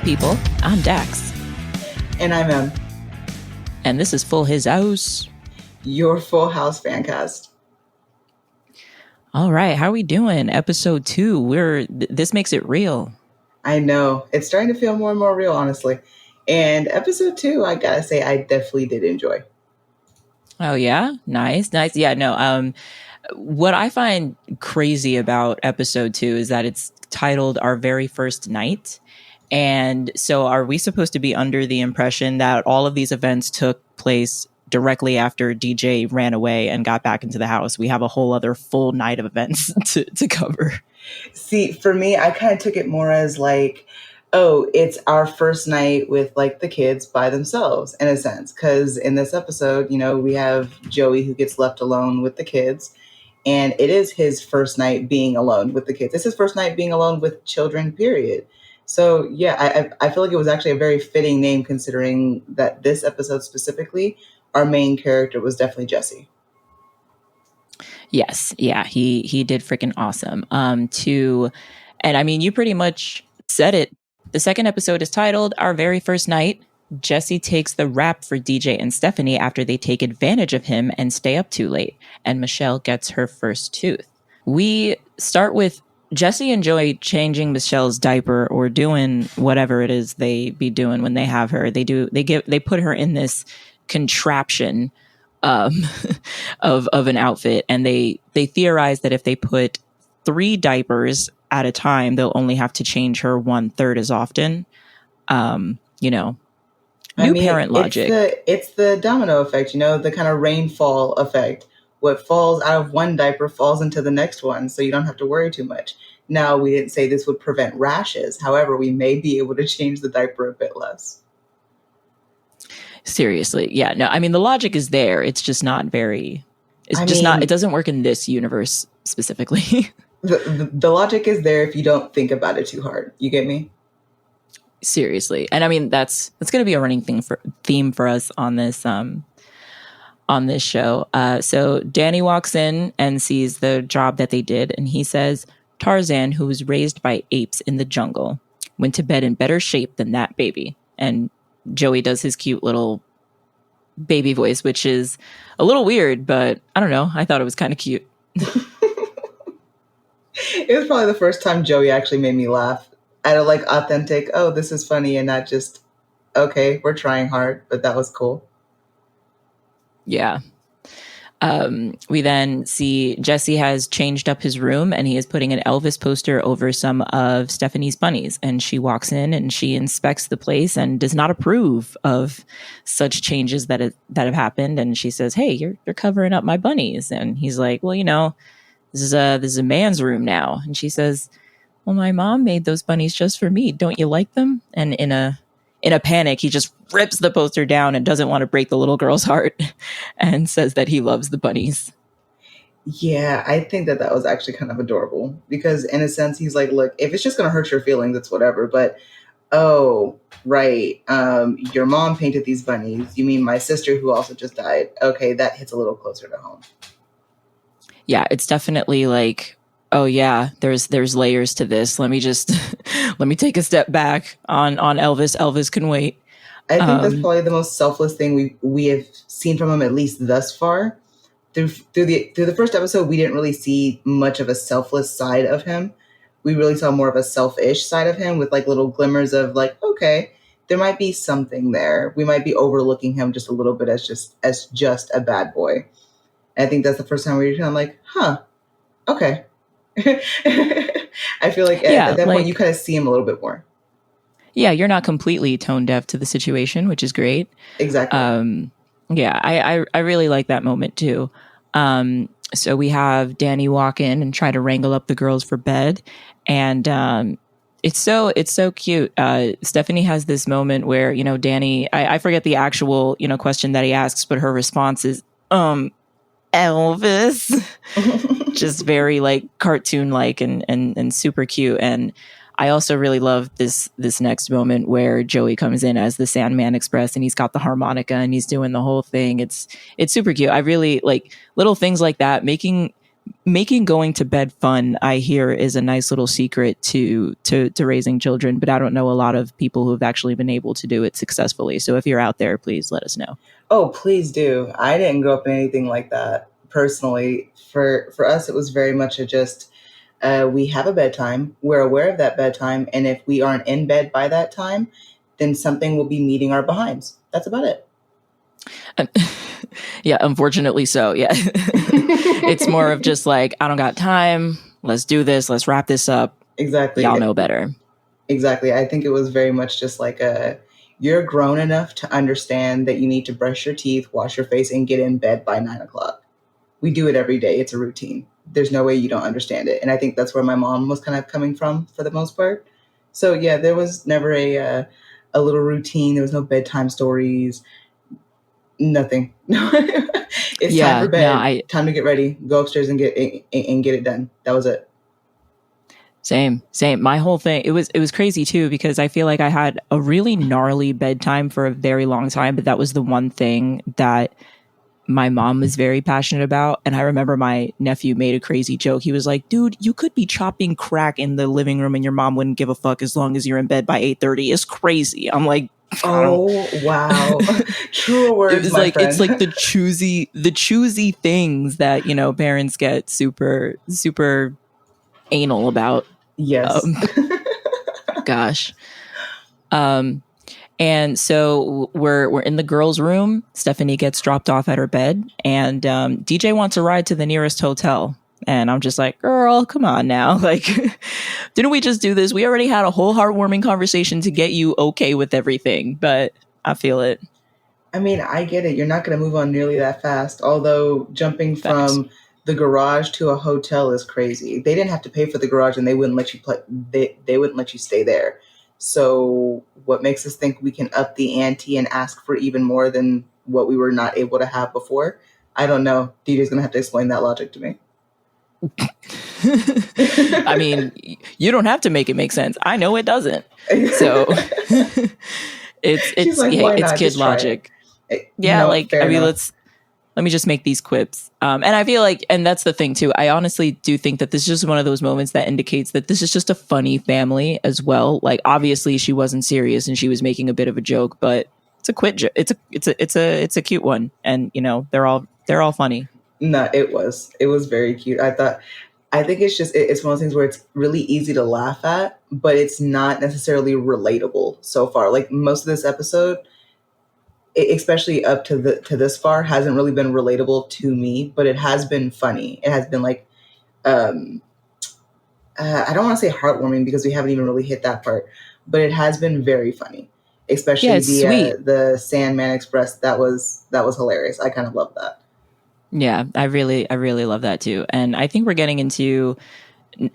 people. I'm Dax. And I'm Em. And this is Full His House. Your Full House fancast. All right, how are we doing? Episode 2. This makes it real. I know. It's starting to feel more and more real, honestly. And episode 2, I gotta say, I definitely did enjoy. Oh, yeah? Nice. Yeah, no. What I find crazy about episode 2 is that it's titled Our Very First Night. And so are we supposed to be under the impression that all of these events took place directly after DJ ran away and got back into the house? We have a whole other full night of events to cover. See, for me, I kind of took it more as like, oh, it's our first night with like the kids by themselves in a sense. Because in this episode, you know, we have Joey who gets left alone with the kids. And it is his first night being alone with the kids. It's his first night being alone with children, period. So, yeah, I feel like it was actually a very fitting name considering that this episode specifically, our main character was definitely Jesse. Yes. Yeah, he did freaking awesome. And I mean, you pretty much said it. The second episode is titled Our Very First Night. Jesse takes the rap for DJ and Stephanie after they take advantage of him and stay up too late. And Michelle gets her first tooth. We start with Jesse and Joey changing Michelle's diaper or doing whatever it is they be doing when they have her. They put her in this contraption of an outfit, and they theorize that if they put 3 diapers at a time, they'll only have to change her 1/3 as often. Parent logic. It's the domino effect, you know, the kind of rainfall effect. What falls out of one diaper falls into the next one, so you don't have to worry too much. Now, we didn't say this would prevent rashes. However, we may be able to change the diaper a bit less. Seriously. Yeah, no, I mean, the logic is there. It's just not very... it doesn't work in this universe specifically. The logic is there if you don't think about it too hard. You get me? Seriously. And I mean, that's going to be a running theme for us on this show. So Danny walks in and sees the job that they did, and he says, Tarzan, who was raised by apes in the jungle, went to bed in better shape than that baby. And Joey does his cute little baby voice, which is a little weird, but I don't know. I thought it was kind of cute. It was probably the first time Joey actually made me laugh at a like authentic, oh, this is funny, and not just, okay, we're trying hard, but that was cool. Yeah. We then see Jesse has changed up his room, and he is putting an Elvis poster over some of Stephanie's bunnies. And she walks in and she inspects the place and does not approve of such changes that have happened. And she says, "Hey, you're covering up my bunnies." And he's like, "Well, you know, this is a man's room now." And she says, "Well, my mom made those bunnies just for me. Don't you like them?" And in a panic, he just rips the poster down and doesn't want to break the little girl's heart and says that he loves the bunnies. Yeah, I think that was actually kind of adorable because in a sense, he's like, look, if it's just going to hurt your feelings, it's whatever. But, oh, right. Your mom painted these bunnies. You mean my sister who also just died? Okay, that hits a little closer to home. Yeah, it's definitely like, oh yeah, there's layers to this. Let me take a step back on Elvis. Elvis can wait. I think that's probably the most selfless thing we have seen from him, at least thus far. Through the first episode, we didn't really see much of a selfless side of him. We really saw more of a selfish side of him with like little glimmers of like, okay, there might be something there. We might be overlooking him just a little bit as just a bad boy. And I think that's the first time where you're kind of like, huh, okay. I feel like at that point you kind of see him a little bit more. Yeah, you're not completely tone deaf to the situation, which is great. Exactly. Yeah, I really like that moment too. So we have Danny walk in and try to wrangle up the girls for bed, and it's so cute. Stephanie has this moment where, you know, Danny, I forget the actual, you know, question that he asks, but her response is Elvis. Just very like cartoon like and super cute. And I also really love this next moment where Joey comes in as the Sandman Express and he's got the harmonica and he's doing the whole thing. It's super cute. I really like little things like that, making making going to bed fun, I hear, is a nice little secret to raising children, but I don't know a lot of people who have actually been able to do it successfully. So if you're out there, please let us know. Oh, please do. I didn't grow up in anything like that personally. For us, it was very much a just we have a bedtime. We're aware of that bedtime, and if we aren't in bed by that time, then something will be meeting our behinds. That's about it. Yeah, unfortunately so. Yeah. It's more of just like, I don't got time. Let's do this. Let's wrap this up. Exactly. Y'all know better. Exactly. I think it was very much just like you're grown enough to understand that you need to brush your teeth, wash your face, and get in bed by 9 o'clock. We do it every day. It's a routine. There's no way you don't understand it. And I think that's where my mom was kind of coming from for the most part. So yeah, there was never a little routine. There was no bedtime stories. Nothing. It's time for bed. Time to get ready. Go upstairs and get it done. That was it. Same. My whole thing, it was crazy too, because I feel like I had a really gnarly bedtime for a very long time, but that was the one thing that my mom was very passionate about. And I remember my nephew made a crazy joke. He was like, dude, you could be chopping crack in the living room and your mom wouldn't give a fuck as long as you're in bed by 8:30. It's crazy. I'm like, oh wow. True words. It was my like friend. It's like the choosy things that, you know, parents get super anal about. Yes. Gosh. And so we're in the girls' room. Stephanie gets dropped off at her bed, and DJ wants a ride to the nearest hotel. And I'm just like, girl, come on now. Like, didn't we just do this? We already had a whole heartwarming conversation to get you okay with everything, but I feel it. I mean, I get it. You're not going to move on nearly that fast. Although jumping from the garage to a hotel is crazy. They didn't have to pay for the garage, and they wouldn't let you play. They wouldn't let you stay there. So what makes us think we can up the ante and ask for even more than what we were not able to have before? I don't know. DJ's going to have to explain that logic to me. I mean, you don't have to make it make sense. I know it doesn't. So it's like, it's kid logic. Yeah, no, like, I mean, let me just make these quips. And I feel like, and that's the thing too, I honestly do think that this is just one of those moments that indicates that this is just a funny family as well. Like, obviously she wasn't serious and she was making a bit of a joke, but it's a cute one. And you know, they're all funny. No, it was very cute. I think it's one of those things where it's really easy to laugh at, but it's not necessarily relatable so far. Like most of this episode, especially up to this far, hasn't really been relatable to me, but it has been funny. It has been like, I don't want to say heartwarming because we haven't even really hit that part, but it has been very funny. Especially the Sandman Express. That was hilarious. I kind of love that. Yeah, I really love that too. And I think we're getting into,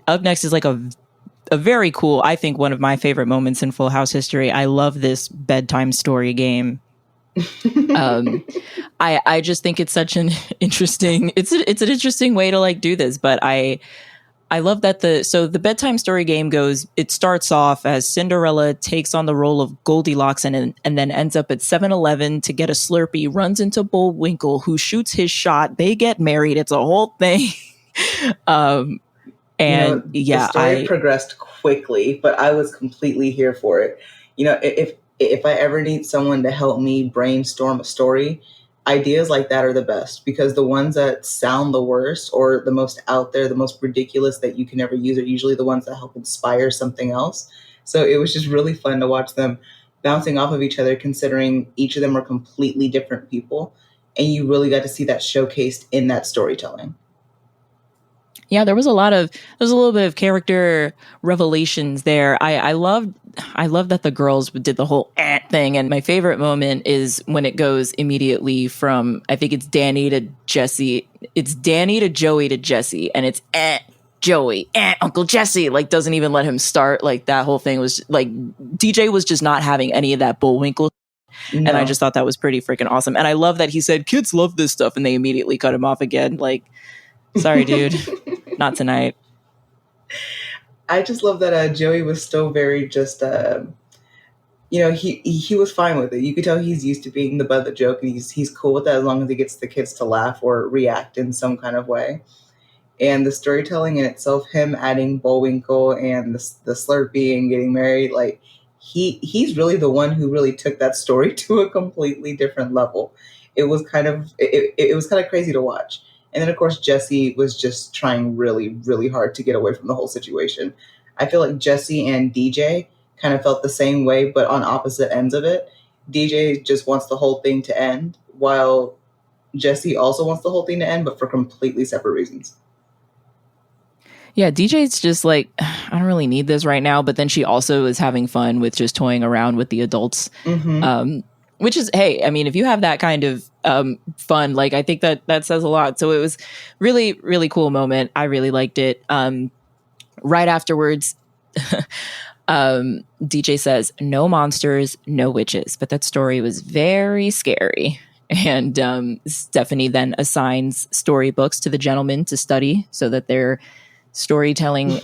up next is like a very cool, I think one of my favorite moments in Full House history. I love this bedtime story game. I just think it's such an interesting, it's an interesting way to like do this, but I love that the bedtime story game goes, it starts off as Cinderella takes on the role of Goldilocks and then ends up at 7-Eleven to get a Slurpee, runs into Bullwinkle, who shoots his shot. They get married. It's a whole thing. The story progressed quickly, but I was completely here for it. You know, if I ever need someone to help me brainstorm a story, ideas like that are the best, because the ones that sound the worst or the most out there, the most ridiculous that you can ever use are usually the ones that help inspire something else. So it was just really fun to watch them bouncing off of each other, considering each of them are completely different people. And you really got to see that showcased in that storytelling. Yeah, there was a little bit of character revelations there. I love that the girls did the whole thing. And my favorite moment is when it goes immediately from, I think it's Danny to Jesse. It's Danny to Joey to Jesse. And it's Joey, Uncle Jesse, like doesn't even let him start. Like that whole thing was like, DJ was just not having any of that Bullwinkle. No. And I just thought that was pretty freaking awesome. And I love that he said, kids love this stuff. And they immediately cut him off again. Like, sorry, dude. Not tonight. I just love that Joey was still very just, he was fine with it. You could tell he's used to being the butt of the joke, and he's cool with that as long as he gets the kids to laugh or react in some kind of way. And the storytelling in itself, him adding Bullwinkle and the Slurpee and getting married, like he's really the one who really took that story to a completely different level. It was kind of crazy to watch. And then of course Jesse was just trying really, really hard to get away from the whole situation. I feel like Jesse and DJ kind of felt the same way, but on opposite ends of it. DJ just wants the whole thing to end, while Jesse also wants the whole thing to end, but for completely separate reasons. Yeah, DJ's just like, I don't really need this right now. But then she also is having fun with just toying around with the adults. Which is, hey, I mean, if you have that kind of fun, like, I think that says a lot. So it was really, really cool moment. I really liked it. Right afterwards, DJ says, no monsters, no witches. But that story was very scary. And Stephanie then assigns storybooks to the gentlemen to study so that their storytelling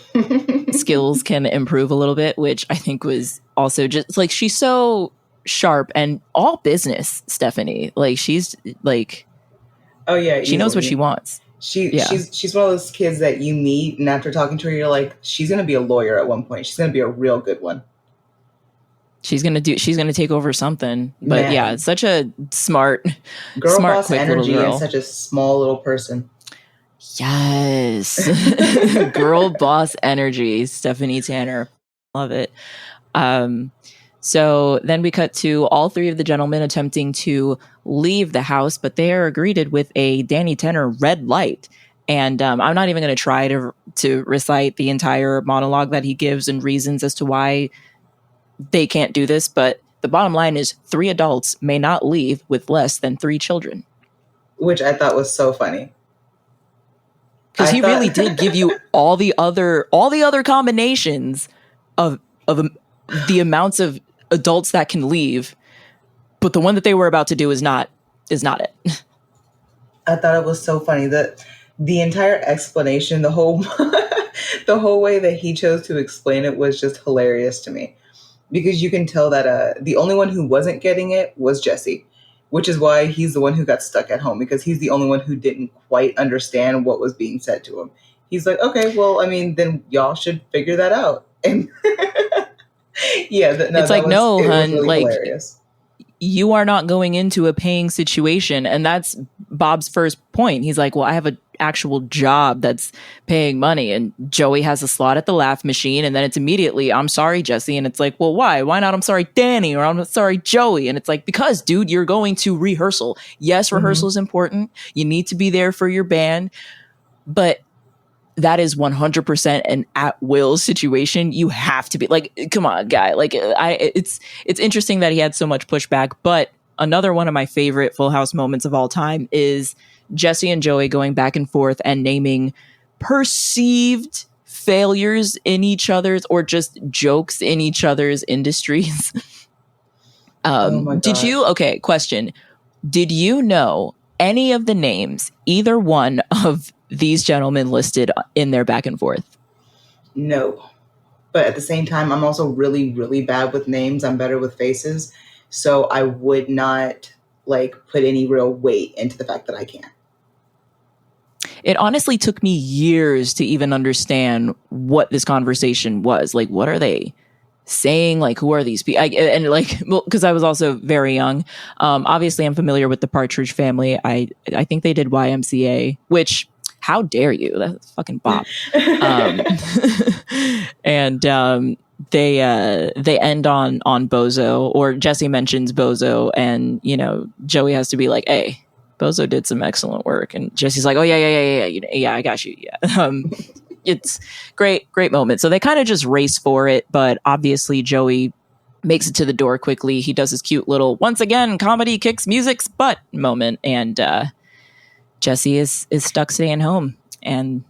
skills can improve a little bit, which I think was also just like, she's so sharp and all business, Stephanie. Like, she's like, oh yeah, she knows what she wants. She's one of those kids that you meet, and after talking to her, you're like, she's gonna be a lawyer at one point. She's gonna be a real good one. She's gonna take over something. But man, yeah, it's such a smart boss quick energy little girl. And such a small little person. Yes. Girl boss energy, Stephanie Tanner. Love it. So then we cut to all three of the gentlemen attempting to leave the house, but they are greeted with a Danny Tanner red light. And I'm not even going to try to recite the entire monologue that he gives and reasons as to why they can't do this. But the bottom line is 3 adults may not leave with less than 3 children. Which I thought was so funny. Because he really did give you all the other combinations of the amounts of adults that can leave, but the one that they were about to do is not it. I thought it was so funny that the entire explanation, the whole the whole way that he chose to explain it was just hilarious to me, because you can tell that the only one who wasn't getting it was Jesse. Which is why he's the one who got stuck at home, because he's the only one who didn't quite understand what was being said to him. He's like, okay, well, I mean, then y'all should figure that out. And yeah, it's like, no, hun, really like, hilarious. You are not going into a paying situation. And that's Bob's first point. He's like, well, I have an actual job that's paying money. And Joey has a slot at the laugh machine. And then it's immediately, I'm sorry, Jesse. And it's like, well, why? Why not? I'm sorry, Danny, or I'm sorry, Joey. And it's like, because, dude, you're going to rehearsal. Yes, rehearsal is important. You need to be there for your band. But that is 100% an at-will situation. You have to be like, come on, guy. Like, it's interesting that he had so much pushback. But another one of my favorite Full House moments of all time is Jesse and Joey going back and forth and naming perceived failures in each other's, or just jokes in each other's industries. Question. Did you know any of the names, either one of these gentlemen listed in their back and forth? No. But at the same time, I'm also really, really bad with names. I'm better with faces. So I would not put any real weight into the fact that I can't. It honestly took me years to even understand what this conversation was. Like, what are they saying? Like, who are these people? Because I was also very young. Obviously, I'm familiar with the Partridge Family. I think they did YMCA, which, how dare you? That's fucking bop. And they end on Bozo, or Jesse mentions Bozo, and Joey has to be like, hey, Bozo did some excellent work, and Jesse's like, oh yeah, I got you. Yeah. It's great moment. So they kind of just race for it, but obviously Joey makes it to the door quickly. He does his cute little, once again, comedy kicks music's butt moment, and Jesse is stuck staying home, and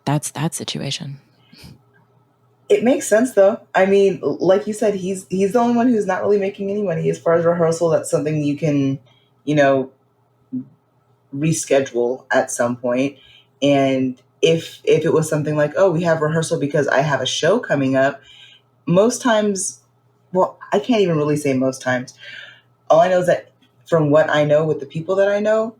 that's that situation. It makes sense, though. I mean, like you said, he's the only one who's not really making any money. As far as rehearsal, that's something you can, reschedule at some point. And if it was something like, oh, we have rehearsal because I have a show coming up, most times, well, I can't even really say most times. All I know is that from what I know with the people that I know,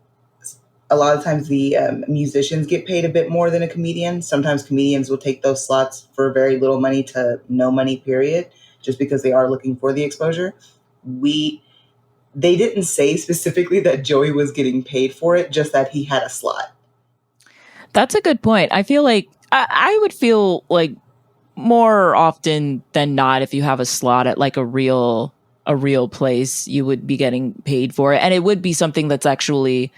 a lot of times the musicians get paid a bit more than a comedian. Sometimes comedians will take those slots for very little money to no money, period, just because they are looking for the exposure. They didn't say specifically that Joey was getting paid for it, just that he had a slot. That's a good point. I feel like I would feel like more often than not, if you have a slot at like a real place, you would be getting paid for it, and it would be something that's actually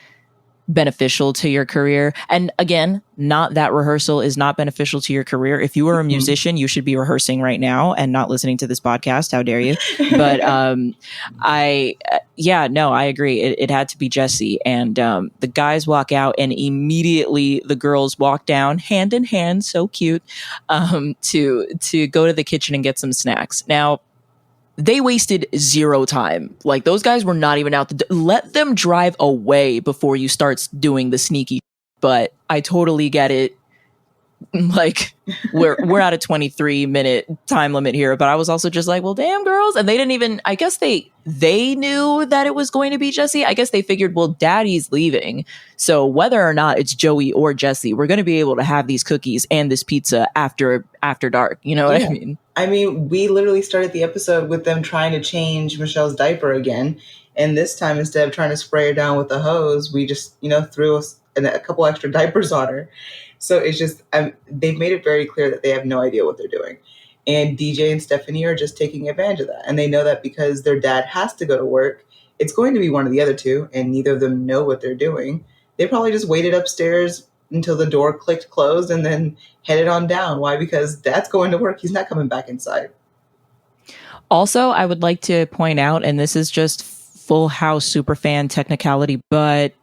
beneficial to your career. And again, not that rehearsal is not beneficial to your career. If you are a musician, you should be rehearsing right now and not listening to this podcast. How dare you? But I agree. It had to be Jesse. And the guys walk out, and immediately the girls walk down hand in hand, so cute, to go to the kitchen and get some snacks. Now, they wasted zero time. Like, those guys were not even out. Let them drive away before you start doing the sneaky. But I totally get it. Like, we're at a 23-minute time limit here. But I was also just like, well, damn, girls. And they didn't even, I guess they knew that it was going to be Jesse. I guess they figured, well, daddy's leaving. So whether or not it's Joey or Jesse, we're going to be able to have these cookies and this pizza after dark. You know what I mean? I mean, we literally started the episode with them trying to change Michelle's diaper again. And this time, instead of trying to spray her down with a hose, we just, threw a couple extra diapers on her. So it's just, they've made it very clear that they have no idea what they're doing. And DJ and Stephanie are just taking advantage of that. And they know that because their dad has to go to work, it's going to be one of the other two, and neither of them know what they're doing. They probably just waited upstairs until the door clicked closed and then headed on down. Why? Because dad's going to work. He's not coming back inside. Also, I would like to point out, and this is just Full House superfan technicality, but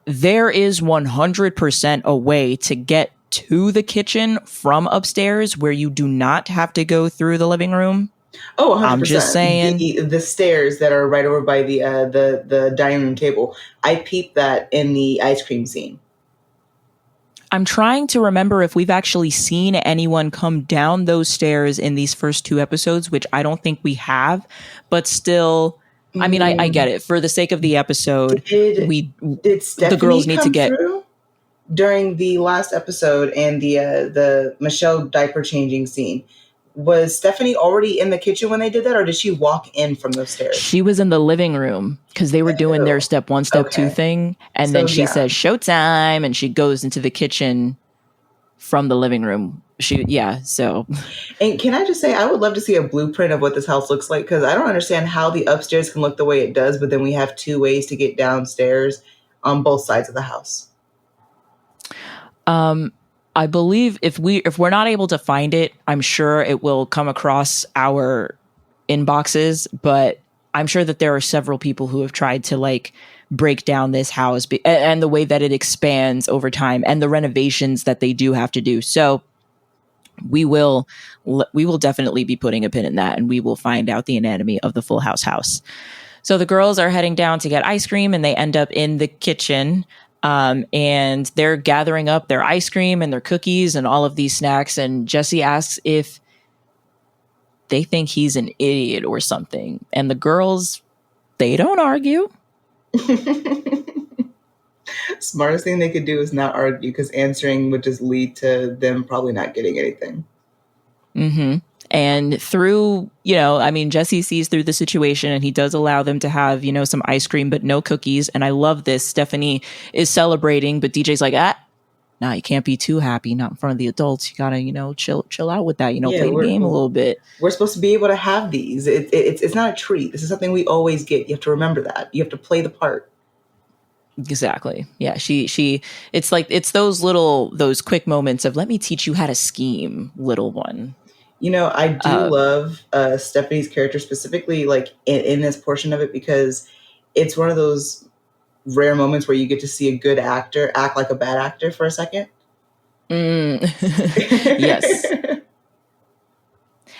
there is 100% a way to get to the kitchen from upstairs where you do not have to go through the living room. Oh, 100%. I'm just saying. The stairs that are right over by the dining room table. I peeped that in the ice cream scene. I'm trying to remember if we've actually seen anyone come down those stairs in these first two episodes, which I don't think we have, but still, I mean, I get it. For the sake of the episode, did Stephanie the girls need to get through during the last episode and the Michelle diaper changing scene. Was Stephanie already in the kitchen when they did that, or did she walk in from those stairs? She was in the living room because they were doing their step one, step two thing. And then she says, showtime. And she goes into the kitchen from the living room. And can I just say, I would love to see a blueprint of what this house looks like, because I don't understand how the upstairs can look the way it does, but then we have two ways to get downstairs on both sides of the house. I believe if we're not able to find it, I'm sure it will come across our inboxes, but I'm sure that there are several people who have tried to like break down this house and the way that it expands over time and the renovations that they do have to do. So we will definitely be putting a pin in that, and we will find out the anatomy of the Full House. So the girls are heading down to get ice cream, and they end up in the kitchen. And they're gathering up their ice cream and their cookies and all of these snacks. And Jesse asks if they think he's an idiot or something. And the girls, they don't argue. Smartest thing they could do is not argue, because answering would just lead to them probably not getting anything. Mm-hmm. And through, Jesse sees through the situation, and he does allow them to have, some ice cream, but no cookies. And I love this. Stephanie is celebrating, but DJ's like, nah, you can't be too happy, not in front of the adults. You gotta, chill out with that, play the game a little bit. We're supposed to be able to have these. It's not a treat. This is something we always get. You have to remember that. You have to play the part. Exactly. Yeah. It's those quick moments of, let me teach you how to scheme, little one. I do love Stephanie's character specifically, like in this portion of it, because it's one of those rare moments where you get to see a good actor act like a bad actor for a second. Yes.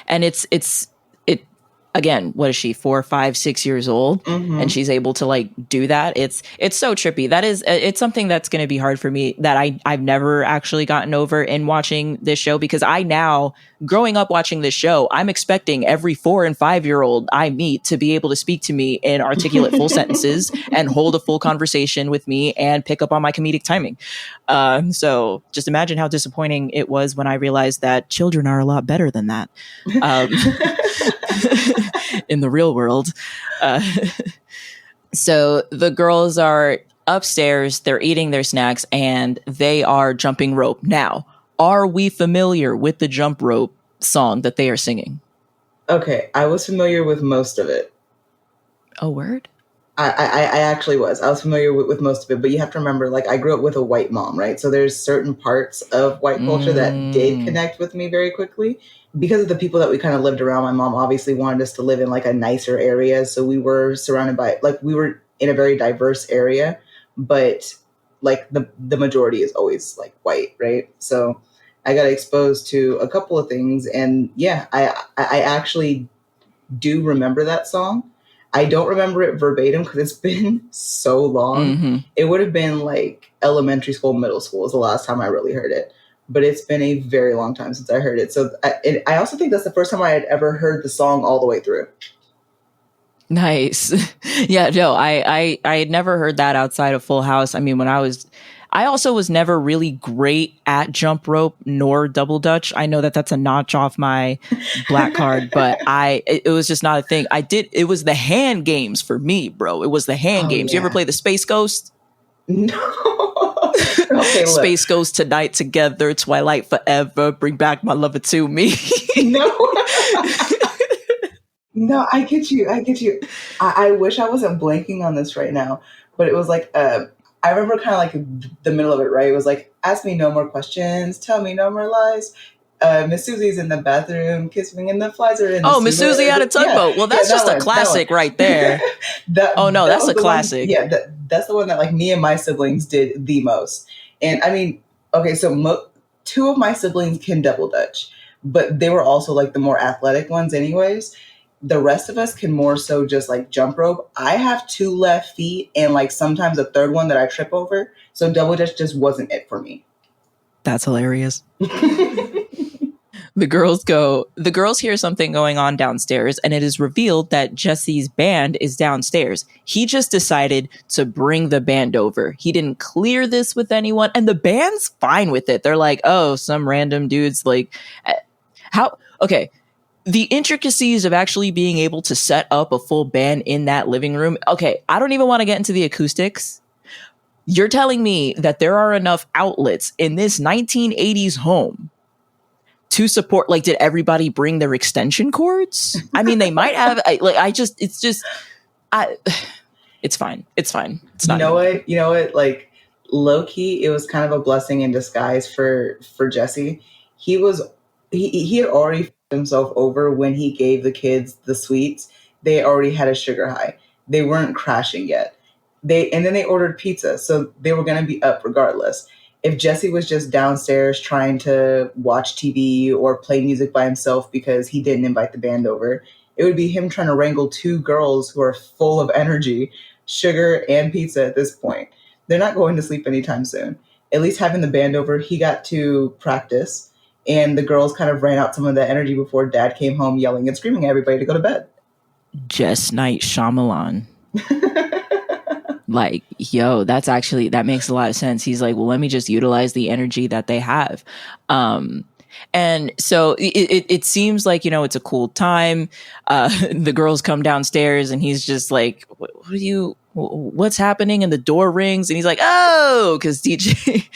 And again, what is she, 4, 5, 6 years old, and she's able to like do that. It's so trippy. That is, it's something that's going to be hard for me, that I've never actually gotten over in watching this show, because I now, growing up watching this show, I'm expecting every 4 and 5 year old I meet to be able to speak to me in articulate full sentences and hold a full conversation with me and pick up on my comedic timing. So just imagine how disappointing it was when I realized that children are a lot better than that. In the real world. So the girls are upstairs, they're eating their snacks, and they are jumping rope. Now, are we familiar with the jump rope song that they are singing? Okay, I was familiar with most of it. Oh, word? I actually was. I was familiar with most of it, but you have to remember, like, I grew up with a white mom, right? So there's certain parts of white culture that did connect with me very quickly. Because of the people that we kind of lived around, my mom obviously wanted us to live in like a nicer area. So we were surrounded by, like, we were in a very diverse area, but like the majority is always like white, right? So I got exposed to a couple of things, and yeah, I actually do remember that song. I don't remember it verbatim because it's been so long. It would have been like elementary school, middle school was the last time I really heard it. But it's been a very long time since I heard it. So I also think that's the first time I had ever heard the song all the way through. Nice. Yeah, no, I had never heard that outside of Full House. I mean, I also was never really great at jump rope nor double dutch. I know that that's a notch off my black card, but it was just not a thing. It was the hand games for me, bro. It was the hand games. Yeah. You ever play the Space Ghost? No. Okay, Space Ghost, Tonight Together, Twilight Forever, Bring Back My Lover to Me. No. No, I get you. I wish I wasn't blanking on this right now, but it was like, I remember kind of like the middle of it, right? It was like, ask me no more questions, tell me no more lies. Miss Susie's in the bathroom, kiss me, and the flies are in the Miss Susie had a tugboat. Yeah, well, that's just a classic right there. That's a classic. One, yeah, that's the one that like me and my siblings did the most. And I mean, okay, so two of my siblings can double dutch, but they were also like the more athletic ones anyways. The rest of us can more so just like jump rope. I have 2 left feet and like sometimes a third one that I trip over. So double dutch just wasn't it for me. That's hilarious. The girls hear something going on downstairs, and it is revealed that Jesse's band is downstairs. He just decided to bring the band over. He didn't clear this with anyone, and the band's fine with it. They're like, oh, some random dudes, like, how? Okay. The intricacies of actually being able to set up a full band in that living room. Okay, I don't even want to get into the acoustics. You're telling me that there are enough outlets in this 1980s home to support, like, did everybody bring their extension cords? I mean, they might have, it's fine. It's not. You know what? Like, low key, it was kind of a blessing in disguise for Jesse. He had already himself over when he gave the kids the sweets. They already had a sugar high. They weren't crashing yet. And then they ordered pizza, so they were going to be up regardless. If Jesse was just downstairs trying to watch TV or play music by himself because he didn't invite the band over, it would be him trying to wrangle 2 girls who are full of energy, sugar, and pizza at this point. They're not going to sleep anytime soon. At least having the band over, he got to practice. And the girls kind of ran out some of that energy before Dad came home yelling and screaming at everybody to go to bed. Jess Night Shyamalan. Like, yo, that makes a lot of sense. He's like, well, let me just utilize the energy that they have. And so it seems like, it's a cool time. The girls come downstairs and he's just like, what's happening? And the door rings and he's like, oh, because DJ,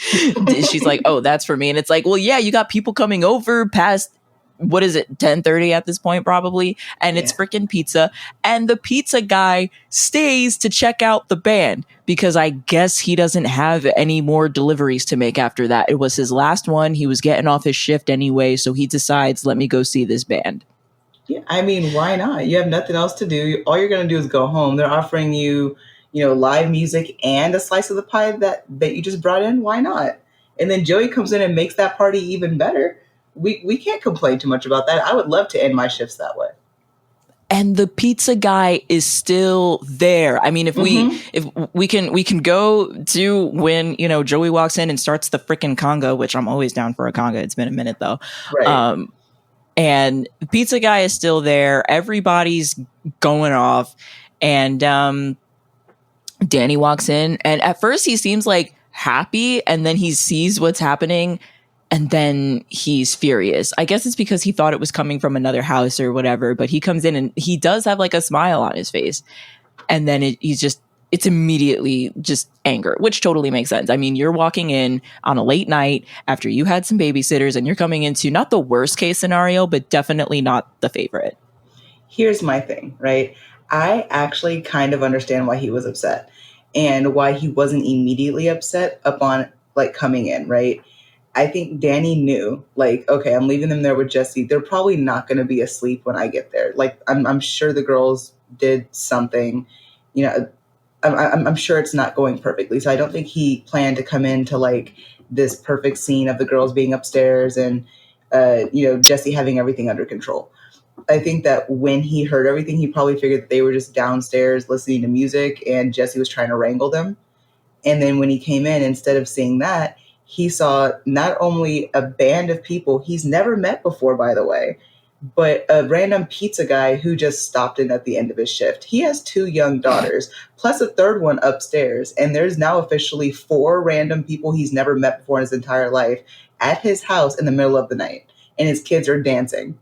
she's like, oh, that's for me. And it's like, well, yeah, you got people coming over past, what is it, 10:30 at this point, probably. And it's freaking pizza. And the pizza guy stays to check out the band because I guess he doesn't have any more deliveries to make after that. It was his last one. He was getting off his shift anyway. So he decides, let me go see this band. Yeah, I mean, why not? You have nothing else to do. All you're going to do is go home. They're offering you, live music and a slice of the pie that you just brought in. Why not? And then Joey comes in and makes that party even better. We can't complain too much about that. I would love to end my shifts that way. and the pizza guy is still there. I mean, if we can go to when, you know, Joey walks in and starts the freaking conga, which I'm always down for a conga. It's been a minute though. Right. And the pizza guy is still there. Everybody's going off. And Danny walks in, and at first he seems like happy, and then he sees what's happening, and then he's furious. I guess it's because he thought it was coming from another house or whatever, but he comes in and he does have like a smile on his face. And then it's immediately just anger, which totally makes sense. I mean, you're walking in on a late night after you had some babysitters, and you're coming into not the worst case scenario, but definitely not the favorite. Here's my thing, right? I actually kind of understand why he was upset and why he wasn't immediately upset upon like coming in, right? I think Danny knew, like, okay, I'm leaving them there with Jesse. They're probably not going to be asleep when I get there. Like, I'm sure the girls did something, you know, I'm sure it's not going perfectly. So I don't think he planned to come into like this perfect scene of the girls being upstairs and, you know, Jesse having everything under control. I think that when he heard everything, he probably figured that they were just downstairs listening to music and Jesse was trying to wrangle them. And then when he came in, instead of seeing that, he saw not only a band of people he's never met before, by the way, but a random pizza guy who just stopped in at the end of his shift. He has 2 young daughters, plus a third one upstairs. And there's now officially 4 random people he's never met before in his entire life at his house in the middle of the night. And his kids are dancing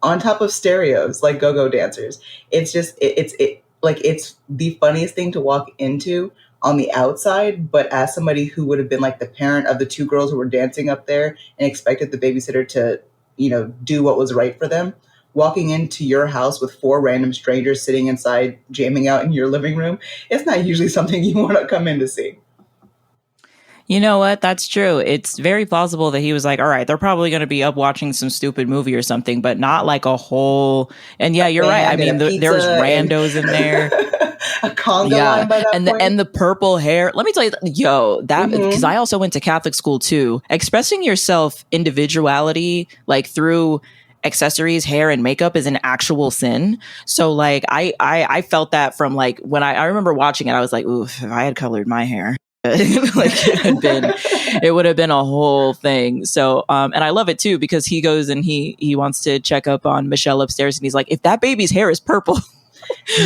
on top of stereos like go-go dancers. It's just it's the funniest thing to walk into on the outside, but as somebody who would have been like the parent of the 2 girls who were dancing up there and expected the babysitter to, you know, do what was right for them, walking into your house with 4 random strangers sitting inside jamming out in your living room, it's not usually something you want to come in to see. You know what? That's true. It's very plausible that he was like, all right, they're probably going to be up watching some stupid movie or something, but not like a whole. And yeah, you're right. I mean, there's randos in there. A conga line by that point. And the purple hair. Let me tell you, yo, that because I also went to Catholic school too. Expressing yourself individuality like through accessories, hair, and makeup is an actual sin. So like I felt that from like when I remember watching it, I was like, ooh, if I had colored my hair. Like it would have been a whole thing. So and I love it too because he goes and he wants to check up on Michelle upstairs and he's like, if that baby's hair is purple,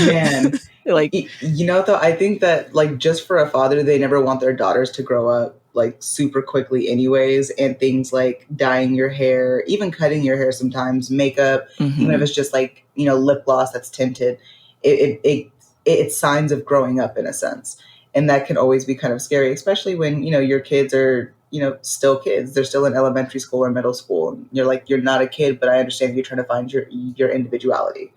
man, like, you know, though, I think that like just for a father, they never want their daughters to grow up like super quickly anyways. And things like dyeing your hair, even cutting your hair sometimes, makeup, even if it's just like, you know, lip gloss that's tinted, it's signs of growing up in a sense. And that can always be kind of scary, especially when, you know, your kids are, you know, still kids. They're still in elementary school or middle school. And you're like, you're not a kid, but I understand you're trying to find your individuality.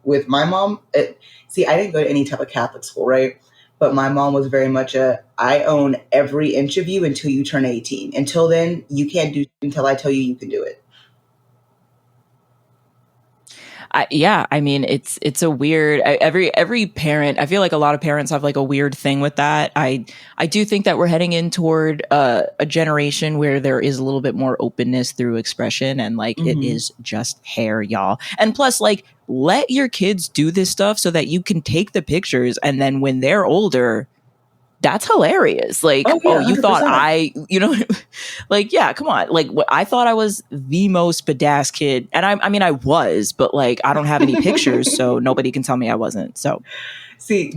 With my mom, I didn't go to any type of Catholic school, right? But my mom was very much I own every inch of you until you turn 18. Until then, you can't do until I tell you can do it. Yeah, I mean, it's a weird. Every parent, I feel like a lot of parents have like a weird thing with that. I do think that we're heading in toward a generation where there is a little bit more openness through expression, and like it is just hair, y'all. And plus, like, let your kids do this stuff so that you can take the pictures, and then when they're older, that's hilarious. Like, oh, yeah, you 100%. Thought you know, like, yeah, come on. Like, I thought I was the most badass kid. And I mean, I was, but like, I don't have any pictures, so nobody can tell me I wasn't. So, see,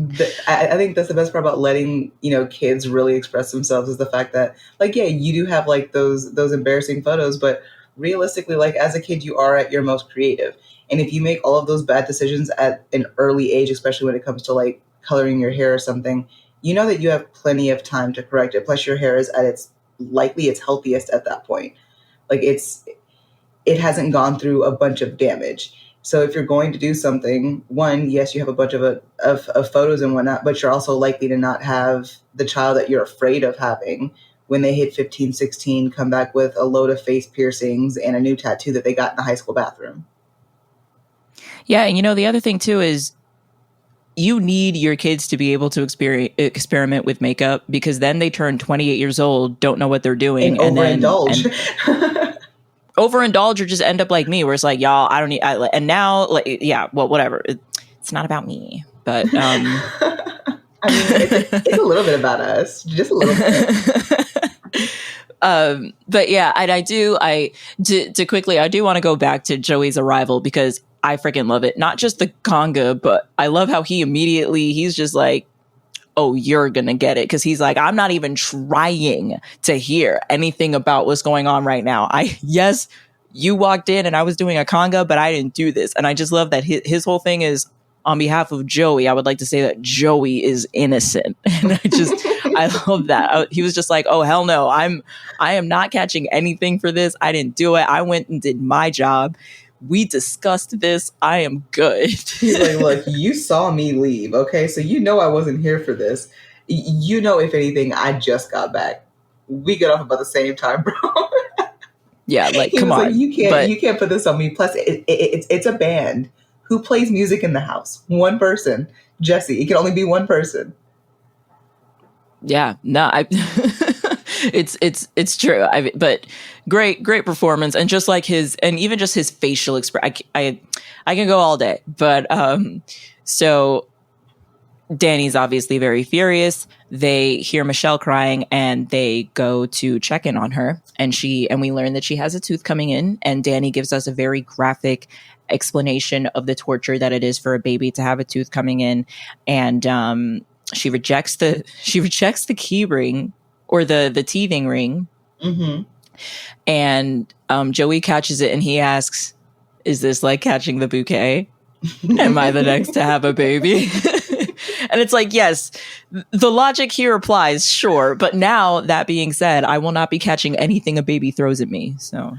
I think that's the best part about letting, you know, kids really express themselves is the fact that, like, yeah, you do have like those embarrassing photos, but realistically, like, as a kid, you are at your most creative. And if you make all of those bad decisions at an early age, especially when it comes to like coloring your hair or something, you know that you have plenty of time to correct it. Plus your hair is at its healthiest at that point. Like it hasn't gone through a bunch of damage. So if you're going to do something, one, yes, you have a bunch of photos and whatnot, but you're also likely to not have the child that you're afraid of having when they hit 15, 16, come back with a load of face piercings and a new tattoo that they got in the high school bathroom. Yeah. And you know, the other thing too is, you need your kids to be able to experiment with makeup because then they turn 28 years old, don't know what they're doing. And overindulge. overindulge or just end up like me, where it's like, y'all, I don't need, and now, like, yeah, well, whatever. It's not about me, but I mean, it's a little bit about us, just a little bit. But yeah, and I do want to go back to Joey's arrival because I freaking love it. Not just the conga, but I love how he's just like, oh, you're gonna get it, because he's like, I'm not even trying to hear anything about what's going on right now. Yes, you walked in and I was doing a conga, but I didn't do this. And I just love that his whole thing is, on behalf of Joey, I would like to say that Joey is innocent. And I love that. He was just like, oh, hell no, I am not catching anything for this. I didn't do it. I went and did my job. We discussed this. I am good. He's like, look, you saw me leave, okay? So you know I wasn't here for this. You know, if anything, I just got back. We get off about the same time, bro. Yeah, like, come on. Like, you can't put this on me. Plus, it's a band. Who plays music in the house? One person. Jesse. It can only be one person. Yeah, no, it's true. But great performance, and just like even just his facial expression. I can go all day, but so Danny's obviously very furious. They hear Michelle crying and they go to check in on her, and we learn that she has a tooth coming in, and Danny gives us a very graphic explanation of the torture that it is for a baby to have a tooth coming in, and she rejects the key ring, or the teething ring. Mm-hmm. And Joey catches it and he asks, is this like catching the bouquet? Am I the next to have a baby? And it's like, yes, the logic here applies, sure. But now, that being said, I will not be catching anything a baby throws at me. So,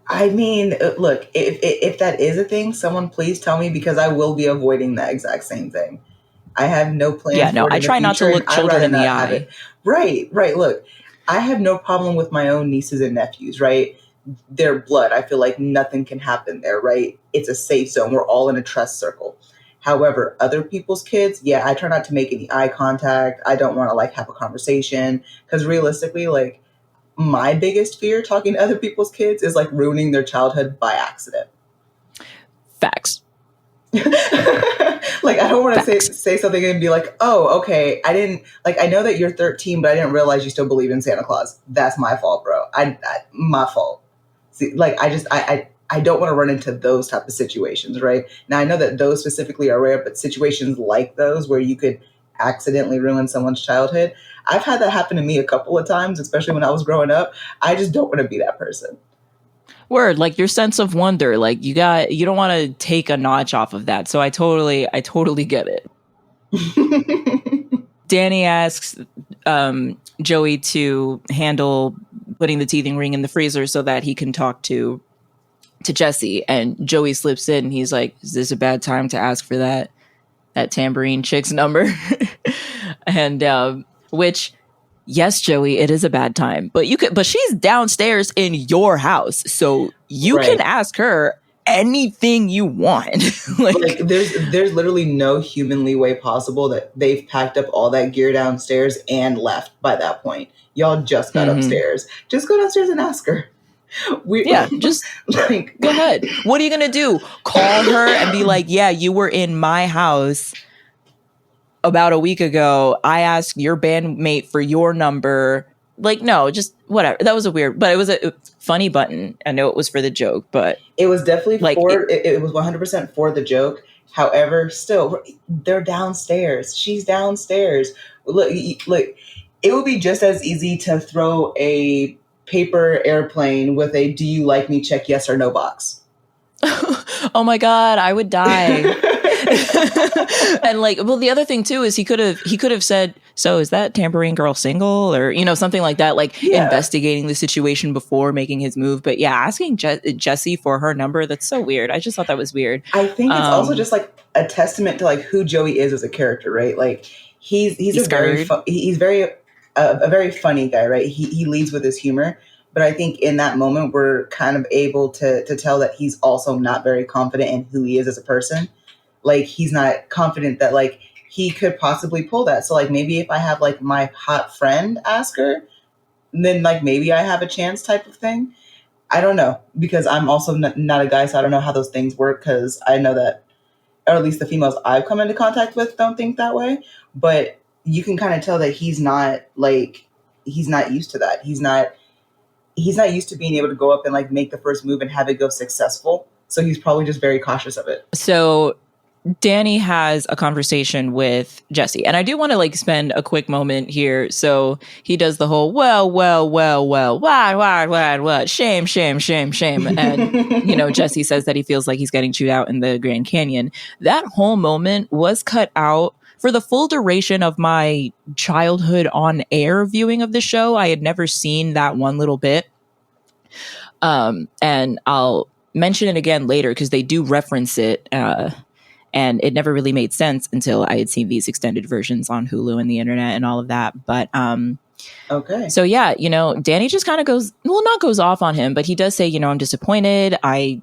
I mean, look, if that is a thing, someone please tell me, because I will be avoiding that exact same thing. I have no plan. Yeah, no, I try not to look children in the eye. Right. Look, I have no problem with my own nieces and nephews, right? Their blood. I feel like nothing can happen there, right? It's a safe zone. We're all in a trust circle. However, other people's kids, yeah, I try not to make any eye contact. I don't want to like have a conversation, because realistically, like, my biggest fear talking to other people's kids is like ruining their childhood by accident. Facts. Like, I don't want to say something and be like, oh, okay, I know that you're 13, but I didn't realize you still believe in Santa Claus. That's my fault, bro. My fault. See, like, I don't want to run into those type of situations, right? Now, I know that those specifically are rare, but situations like those where you could accidentally ruin someone's childhood, I've had that happen to me a couple of times, especially when I was growing up. I just don't want to be that person. Word, like, your sense of wonder, like, you don't want to take a notch off of that. So I totally get it. Danny asks Joey to handle putting the teething ring in the freezer so that he can talk to Jesse, and Joey slips in and he's like, is this a bad time to ask for that tambourine chick's number? And which, yes, Joey, it is a bad time, but she's downstairs in your house, so you can ask her anything you want. like there's literally no humanly way possible that they've packed up all that gear downstairs and left by that point. Y'all just got upstairs. Just go downstairs and ask her. Just like, go ahead. What are you gonna do? Call her and be like, yeah, you were in my house about a week ago. I asked your bandmate for your number. Like, no, just whatever. That was but it was a funny button. I know it was for the joke, but it was definitely like it was 100% for the joke. However, still, they're downstairs. She's downstairs. Look, it would be just as easy to throw a paper airplane with a "Do you like me?" check yes or no box. Oh my God, I would die. And like, well, the other thing too is he could have said, so is that tambourine girl single, or something like that, like investigating the situation before making his move. But yeah, asking Jesse for her number, that's so weird. I just thought that was weird. I think it's also just like a testament to like who Joey is as a character, right? Like he's a very a very funny guy, right? He leads with his humor. But I think in that moment, we're kind of able to tell that he's also not very confident in who he is as a person. Like, he's not confident that, like, he could possibly pull that. So, like, maybe if I have, like, my hot friend ask her, then, like, maybe I have a chance type of thing. I don't know, because I'm also not a guy, so I don't know how those things work, because I know that, or at least the females I've come into contact with don't think that way. But you can kind of tell that he's not used to that. He's not used to being able to go up and like make the first move and have it go successful. So he's probably just very cautious of it. So Danny has a conversation with Jesse, and I do want to like spend a quick moment here. So he does the whole what, shame, shame, shame, shame, and Jesse says that he feels like he's getting chewed out in the Grand Canyon. That whole moment was cut out for the full duration of my childhood on air viewing of the show. I had never seen that one little bit, and I'll mention it again later because they do reference it. And it never really made sense until I had seen these extended versions on Hulu and the internet and all of that. But okay. So yeah, Danny just kind of not goes off on him, but he does say, I'm disappointed. I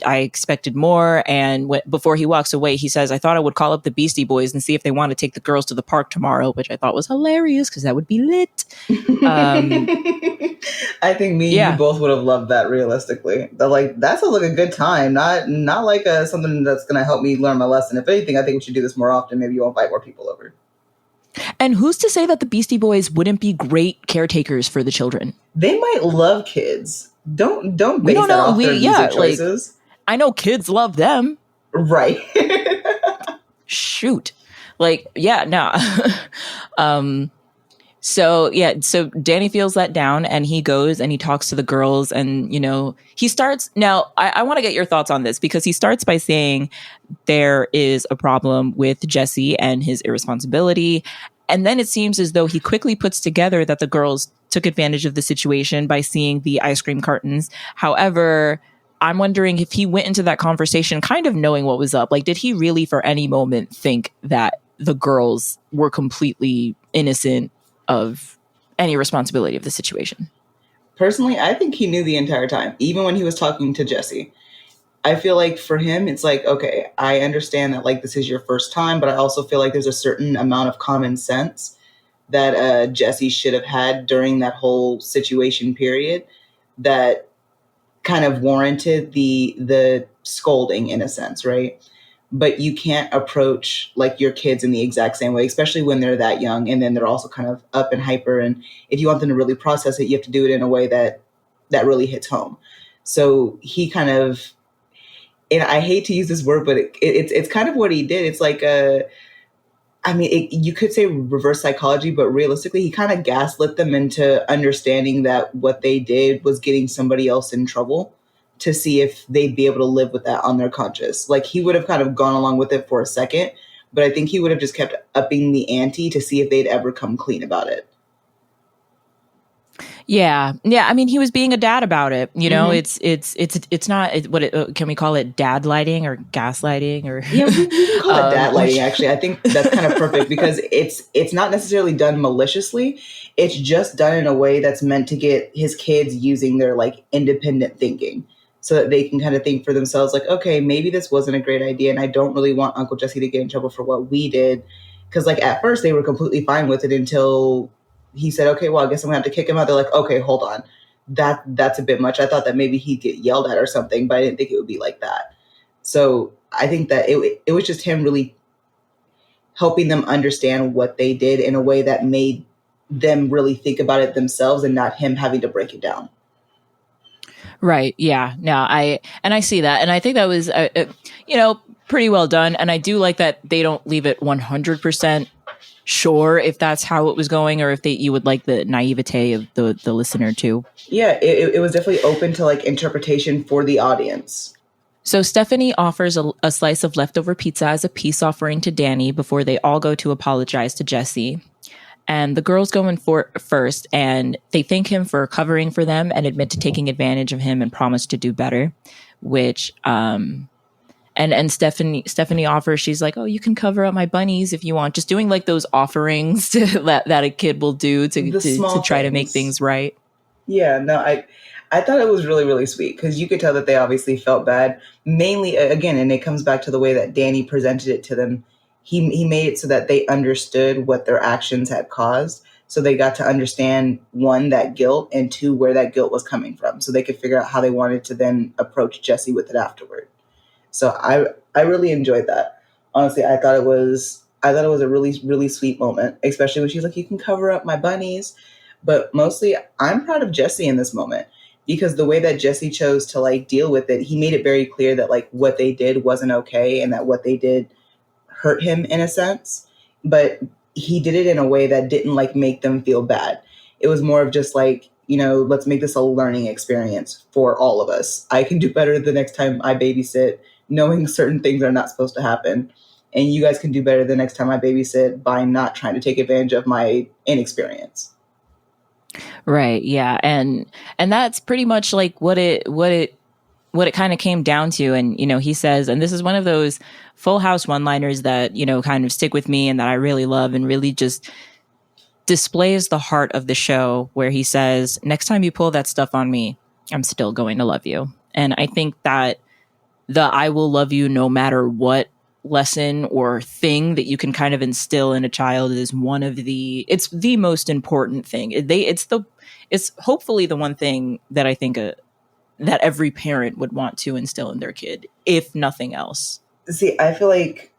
expected more. And before he walks away, he says, I thought I would call up the Beastie Boys and see if they want to take the girls to the park tomorrow, which I thought was hilarious because that would be lit. I think me and you both would have loved that realistically. That sounds like a good time, not like something that's going to help me learn my lesson. If anything, I think we should do this more often. Maybe you'll invite more people over. And who's to say that the Beastie Boys wouldn't be great caretakers for the children? They might love kids. Don't base that off their music choices. I know kids love them. Right. Shoot. No. So Danny feels let down and he goes and he talks to the girls and, he starts. Now, I want to get your thoughts on this because he starts by saying there is a problem with Jesse and his irresponsibility. And then it seems as though he quickly puts together that the girls took advantage of the situation by seeing the ice cream cartons. However, I'm wondering if he went into that conversation kind of knowing what was up. Like, did he really for any moment think that the girls were completely innocent of any responsibility of the situation? Personally, I think he knew the entire time, even when he was talking to Jesse. I feel like for him, it's like, okay, I understand that like this is your first time, but I also feel like there's a certain amount of common sense that Jesse should have had during that whole situation period that kind of warranted the scolding in a sense, right? But you can't approach like your kids in the exact same way, especially when they're that young. And then they're also kind of up and hyper. And if you want them to really process it, you have to do it in a way that really hits home. So he kind of, and I hate to use this word, but it's kind of what he did. It's like you could say reverse psychology, but realistically, he kind of gaslit them into understanding that what they did was getting somebody else in trouble to see if they'd be able to live with that on their conscience. Like he would have kind of gone along with it for a second, but I think he would have just kept upping the ante to see if they'd ever come clean about it. Yeah. I mean, he was being a dad about it. It's not can we call it dad lighting or gaslighting or? Yeah, we can call it dad lighting. Actually, I think that's kind of perfect because it's not necessarily done maliciously. It's just done in a way that's meant to get his kids using their like independent thinking so that they can kind of think for themselves like, okay, maybe this wasn't a great idea. And I don't really want Uncle Jesse to get in trouble for what we did. Cause like at first they were completely fine with it until he said, okay, well, I guess I'm gonna have to kick him out. They're like, okay, hold on. That's a bit much. I thought that maybe he'd get yelled at or something, but I didn't think it would be like that. So I think that it was just him really helping them understand what they did in a way that made them really think about it themselves and not him having to break it down. Right. Yeah. No, I see that. And I think that was, pretty well done. And I do like that they don't leave it 100% sure if that's how it was going or if you would like the naivete of the listener too. Yeah, it was definitely open to like interpretation for the audience. So Stephanie offers a slice of leftover pizza as a peace offering to Danny before they all go to apologize to Jesse. And the girls go in first and they thank him for covering for them and admit to taking advantage of him and promise to do better, which and Stephanie offers, she's like, oh, you can cover up my bunnies if you want. Just doing like those offerings that a kid will do to try to make things right. Yeah, no, I thought it was really, really sweet because you could tell that they obviously felt bad. Mainly, again, and it comes back to the way that Danny presented it to them. He made it so that they understood what their actions had caused. So they got to understand, one, that guilt, and two, where that guilt was coming from. So they could figure out how they wanted to then approach Jesse with it afterward. So I really enjoyed that. Honestly, I thought it was a really, really sweet moment, especially when she's like, you can cover up my bunnies. But mostly I'm proud of Jesse in this moment, because the way that Jesse chose to like deal with it, he made it very clear that like what they did wasn't okay and that what they did hurt him in a sense. But he did it in a way that didn't like make them feel bad. It was more of just like, let's make this a learning experience for all of us. I can do better the next time I babysit, knowing certain things are not supposed to happen. And you guys can do better the next time I babysit by not trying to take advantage of my inexperience. Right. Yeah. And that's pretty much like what it kind of came down to. And, he says, and this is one of those Full House one-liners that, kind of stick with me and that I really love and really just displays the heart of the show, where he says, next time you pull that stuff on me, I'm still going to love you. And I think that the I will love you no matter what lesson or thing that you can kind of instill in a child is it's the most important thing. It's hopefully the one thing that I think that every parent would want to instill in their kid, if nothing else. See, I feel like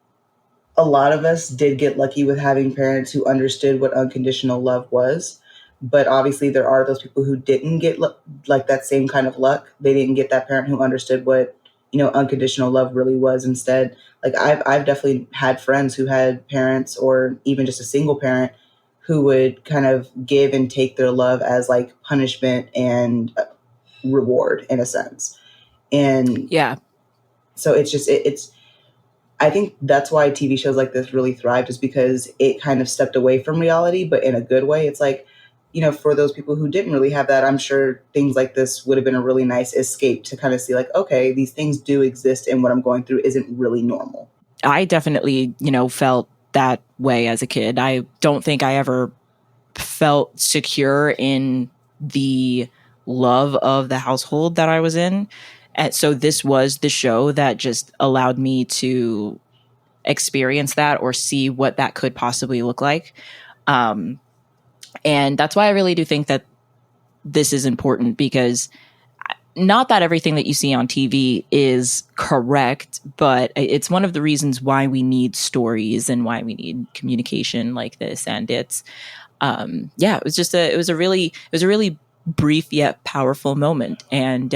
a lot of us did get lucky with having parents who understood what unconditional love was. But obviously there are those people who didn't get like that same kind of luck. They didn't get that parent who understood what, unconditional love really was instead. Like I've definitely had friends who had parents, or even just a single parent, who would kind of give and take their love as like punishment and reward in a sense. And yeah, so it's just, I think that's why TV shows like this really thrived, is because it kind of stepped away from reality, but in a good way. It's like, for those people who didn't really have that, I'm sure things like this would have been a really nice escape to kind of see like, okay, these things do exist and what I'm going through isn't really normal. I definitely, felt that way as a kid. I don't think I ever felt secure in the love of the household that I was in. And so this was the show that just allowed me to experience that or see what that could possibly look like. And that's why I really do think that this is important, because not that everything that you see on TV is correct, but it's one of the reasons why we need stories and why we need communication like this. And it's, it was a really brief yet powerful moment. And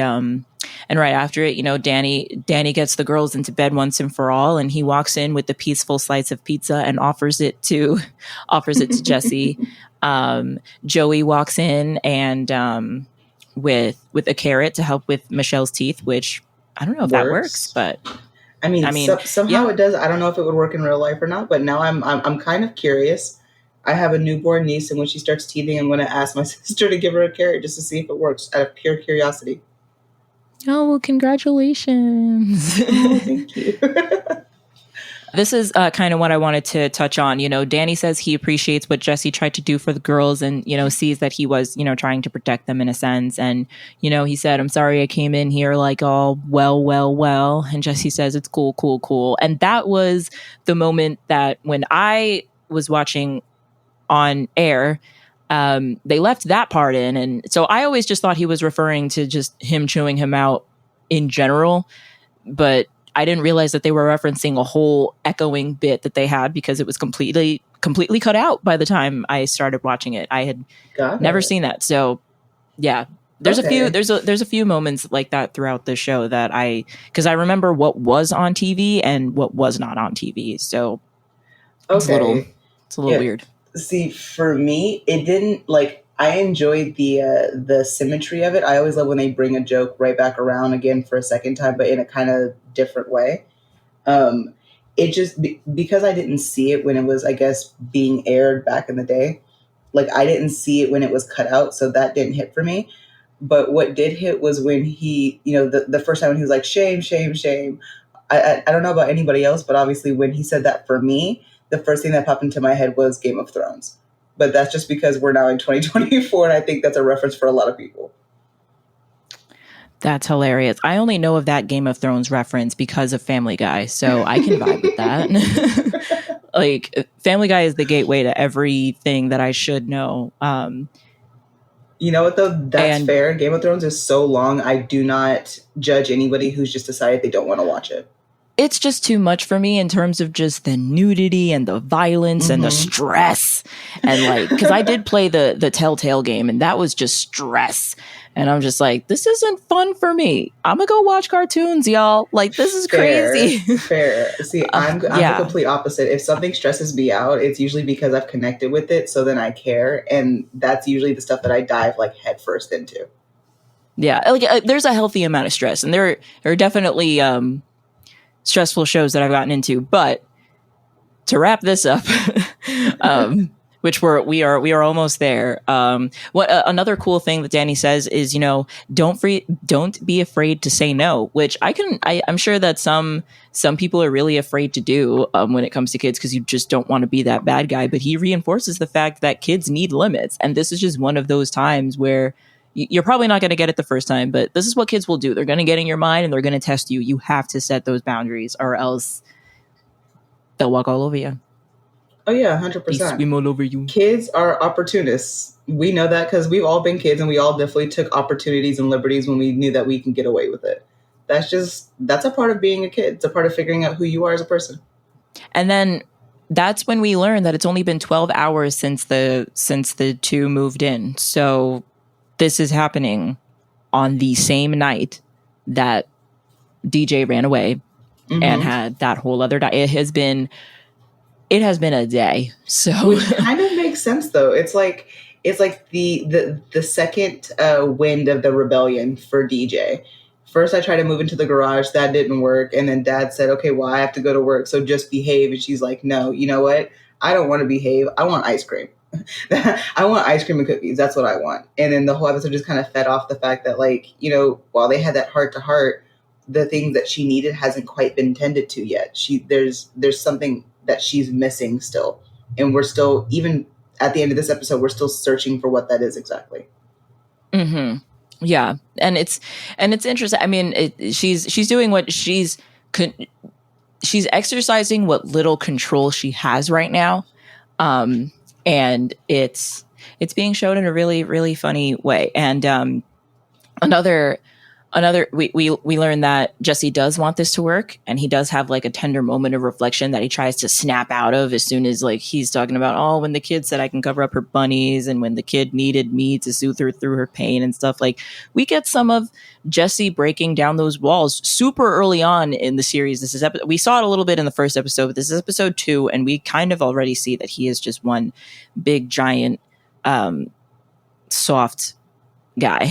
right after it, Danny gets the girls into bed once and for all, and he walks in with the peaceful slice of pizza and offers it to Jesse. Joey walks in and with a carrot to help with Michelle's teeth, which I don't know if that works, but I mean somehow it does. I don't know if it would work in real life or not, but now I'm kind of curious. I have a newborn niece, and when she starts teething, I'm going to ask my sister to give her a carrot just to see if it works, out of pure curiosity. Oh, well, congratulations. Oh, thank you. This is kind of what I wanted to touch on. Danny says he appreciates what Jesse tried to do for the girls and, sees that he was, trying to protect them in a sense. And, he said, I'm sorry I came in here like all well. And Jesse says, it's cool. And that was the moment that when I was watching on air, they left that part in. And so I always just thought he was referring to just him chewing him out in general. But I didn't realize that they were referencing a whole echoing bit that they had, because it was completely cut out by the time I started watching it. I had never seen that. So yeah, there's a few moments like that throughout the show that because I remember what was on TV and what was not on TV. So it's a little weird. See, for me, it didn't I enjoyed the symmetry of it. I always love when they bring a joke right back around again for a second time, but in a kind of different way. It just because I didn't see it when it was, I guess, being aired back in the day. I didn't see it when it was cut out, so that didn't hit for me. But what did hit was when he, the first time when he was like, shame, shame, shame. I don't know about anybody else, but obviously when he said that, for me, the first thing that popped into my head was Game of Thrones. But that's just because we're now in 2024, and I think that's a reference for a lot of people. That's hilarious. I only know of that Game of Thrones reference because of Family Guy, so I can vibe with that. Like, Family Guy is the gateway to everything that I should know. You know what, though? That's And fair. Game of Thrones is so long. I do not judge anybody who's just decided they don't want to watch it. it's just too much for me in terms of just the nudity and the violence and the stress. And like, because I did play the Telltale game, and that was just stress. And I'm just like, this isn't fun for me. I'm gonna go watch cartoons, y'all. Like, this is crazy. Fair. See, I'm the complete opposite. If something stresses me out, it's usually because I've connected with it, so then I care, and that's usually the stuff that I dive like headfirst into. Yeah, like there's a healthy amount of stress, and there are definitely stressful shows that I've gotten into. But to wrap this up, which we are almost there. What another cool thing that Danny says is, don't be afraid to say no, which I'm sure that some people are really afraid to do when it comes to kids, because you just don't want to be that bad guy. But he reinforces the fact that kids need limits, and this is just one of those times where you're probably not going to get it the first time, but this is what kids will do. They're going to get in your mind and they're going to test you. You have to set those boundaries, or else they'll walk all over you. Oh yeah, 100%. Swim all over you. Kids are opportunists. We know that because we've all been kids, and we all definitely took opportunities and liberties when we knew that we can get away with it. That's a part of being a kid. It's a part of figuring out who you are as a person. And then that's when we learn that it's only been 12 hours since the two moved in. So this is happening on the same night that DJ ran away and had that whole other day. It has been a day. So which kind of makes sense, though. It's like the second wind of the rebellion for DJ. First, I tried to move into the garage. That didn't work. And then Dad said, okay, well, I have to go to work, so just behave. And she's like, no, you know what? I don't want to behave. I want ice cream. I want ice cream and cookies. That's what I want. And then the whole episode just kind of fed off the fact that, like, while they had that heart to heart, the thing that she needed hasn't quite been tended to yet. There's something that she's missing still. And we're still, even at the end of this episode, we're still searching for what that is exactly. Mm-hmm. Yeah. And it's interesting. I mean, she's doing what she's exercising what little control she has right now. And it's being shown in a really, really funny way. And we learned that Jesse does want this to work, and he does have like a tender moment of reflection that he tries to snap out of as soon as like he's talking about, when the kid said I can cover up her bunnies, and when the kid needed me to soothe her through her pain and stuff. Like, we get some of Jesse breaking down those walls super early on in the series. We saw it a little bit in the first episode, but this is episode 2, and we kind of already see that he is just one big giant soft guy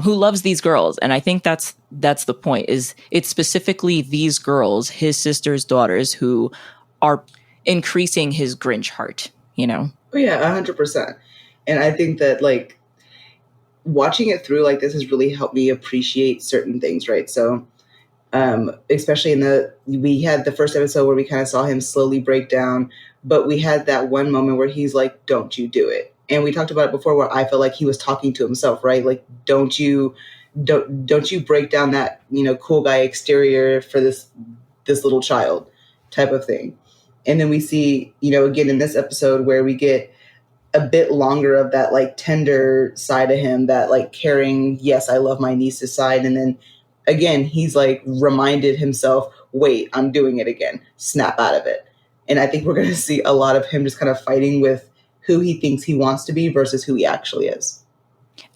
who loves these girls. And I think that's the point, is it's specifically these girls, his sister's daughters, who are increasing his Grinch heart, Oh yeah, 100%. And I think that, like, watching it through like this has really helped me appreciate certain things, right? So especially we had the first episode where we kind of saw him slowly break down, but we had that one moment where he's like, don't you do it. And we talked about it before, where I felt like he was talking to himself, right? Like, don't you break down that, cool guy exterior for this little child type of thing. And then we see, again in this episode, where we get a bit longer of that like tender side of him, that like caring, yes, I love my niece's side. And then again, he's like reminded himself, wait, I'm doing it again, snap out of it. And I think we're going to see a lot of him just kind of fighting with who he thinks he wants to be versus who he actually is.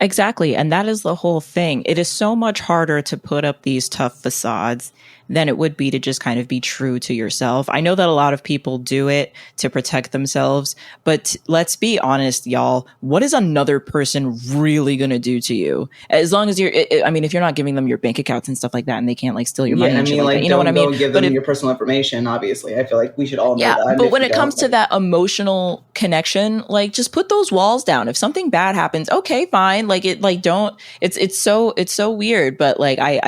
Exactly. And that is the whole thing. It is so much harder to put up these tough facades than it would be to just kind of be true to yourself. I know that a lot of people do it to protect themselves, but let's be honest, y'all. What is another person really going to do to you? As long as if you're not giving them your bank accounts and stuff like that, and they can't like steal your money. Yeah, and shit like that, you know what I mean? Don't give them your personal information. Obviously, I feel like we should all know that. But when it comes to that emotional connection, like, just put those walls down. If something bad happens, okay, fine. Like, it's so weird. But like, I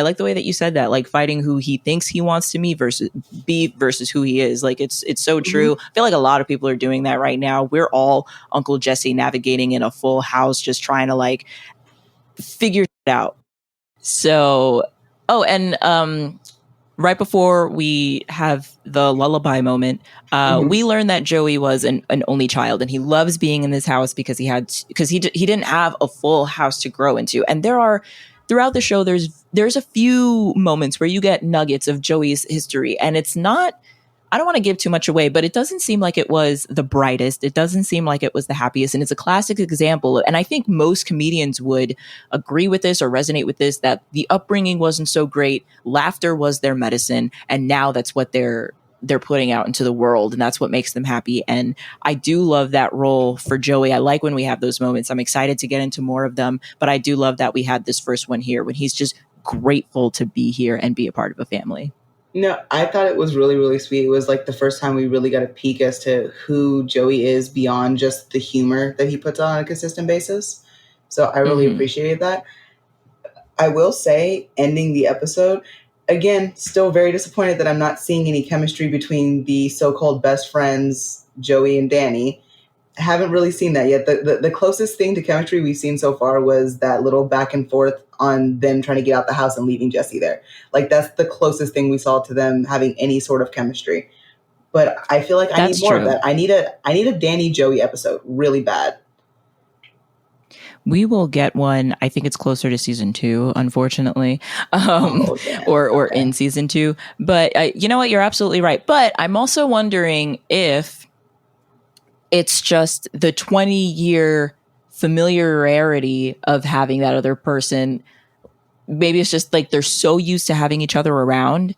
like the way that you said that, like, fighting who he thinks he wants to be versus who he is. Like, it's so true. I feel like a lot of people are doing that right now. We're all Uncle Jesse navigating in a full house, just trying to like figure it out. So, right before we have the lullaby moment, we learn that Joey was an only child, and he loves being in this house because he didn't have a full house to grow into. And there are throughout the show, there's a few moments where you get nuggets of Joey's history, and it's not. I don't want to give too much away, but it doesn't seem like it was the brightest. It doesn't seem like it was the happiest. And it's a classic example. And I think most comedians would agree with this or resonate with this, that the upbringing wasn't so great. Laughter was their medicine. And now that's what they're putting out into the world. And that's what makes them happy. And I do love that role for Joey. I like when we have those moments. I'm excited to get into more of them. But I do love that we had this first one here when he's just grateful to be here and be a part of a family. No, I thought it was really, really sweet. It was like the first time we really got a peek as to who Joey is beyond just the humor that he puts on a consistent basis. So I really appreciated that. I will say, ending the episode, again, still very disappointed that I'm not seeing any chemistry between the so-called best friends, Joey and Danny. Haven't really seen that yet. The closest thing to chemistry we've seen so far was that little back and forth on them trying to get out the house and leaving Jesse there. Like, that's the closest thing we saw to them having any sort of chemistry. But I feel like I need more of that. I need a Danny Joey episode really bad. We will get one. I think it's closer to season 2, unfortunately, or in season 2. But you know what? You're absolutely right. But I'm also wondering if it's just the 20-year familiarity of having that other person. Maybe it's just like they're so used to having each other around.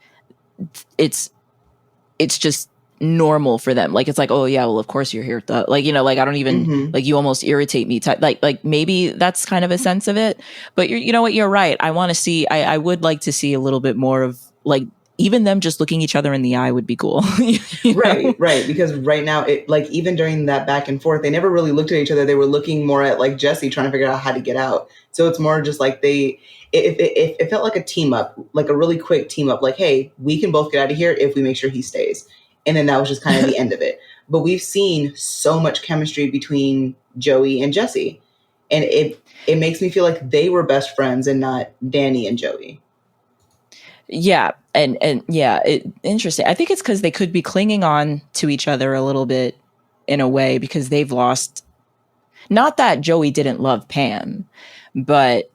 It's just normal for them. Like, it's like, oh yeah, well, of course you're here. Like, you know, like I don't even like, you almost irritate me. Like maybe that's kind of a sense of it. But you know what? You're right. I want to see. I would like to see a little bit more of like. Even them just looking each other in the eye would be cool. Right. Because right now, it like even during that back and forth, they never really looked at each other. They were looking more at like Jesse trying to figure out how to get out. So it's more just like it felt like a team up, like a really quick team up. Like, hey, we can both get out of here if we make sure he stays. And then that was just kind of the end of it. But we've seen so much chemistry between Joey and Jesse. And it makes me feel like they were best friends and not Danny and Joey. Yeah. And yeah, interesting. I think it's because they could be clinging on to each other a little bit in a way because they've lost. Not that Joey didn't love Pam, but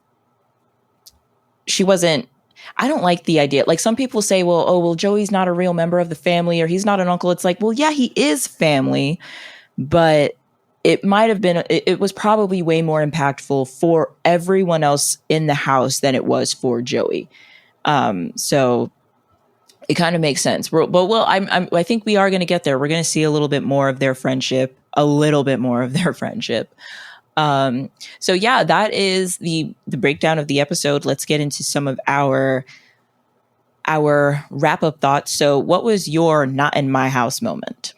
she wasn't. I don't like the idea. Like some people say, well, Joey's not a real member of the family or he's not an uncle. It's like, well, yeah, he is family, but it might have been. It was probably way more impactful for everyone else in the house than it was for Joey. So it kind of makes sense. I think we are going to get there. We're going to see a little bit more of their friendship, So yeah, that is the breakdown of the episode. Let's get into some of our wrap up thoughts. So what was your not in my house moment?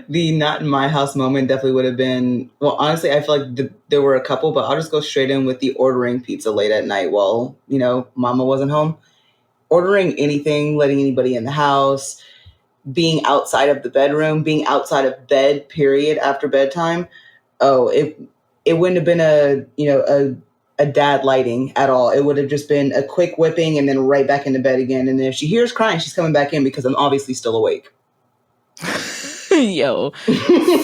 The not in my house moment definitely would have been, well, honestly, I feel like there were a couple, but I'll just go straight in with the ordering pizza late at night while, mama wasn't home. Ordering anything, letting anybody in the house, being outside of the bedroom, being outside of bed, period, after bedtime. Oh, it wouldn't have been a dad lighting at all. It would have just been a quick whipping and then right back into bed again. And then if she hears crying, she's coming back in because I'm obviously still awake. Yo,